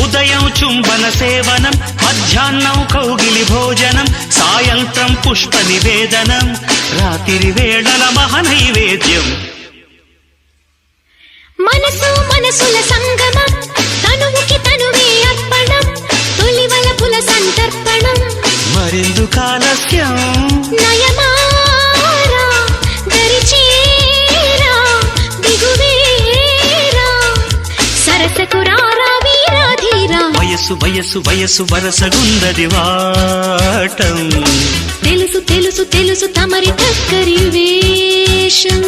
ఉదయం చుంబన సేవనం, మధ్యాహ్నం కౌగిలి భోజనం, సాయంత్రం పుష్ప నివేదనం, రాత్రి వేళల మహనైవేద్యం. మనసు మనసుల సంగమం, తనువుకి తనువే అర్పణం, తొలివలపుల సంతర్పణం. మరెందుకు ఆలస్యం? నయమారా దరిచేరా దిగువేరా, సరసకు రారా వీరాధీరా. వయసు వయసు వయసు వరసగుందది వాటం, తెలుసు తెలుసు తెలుసు తమరి టక్కరి వేషం.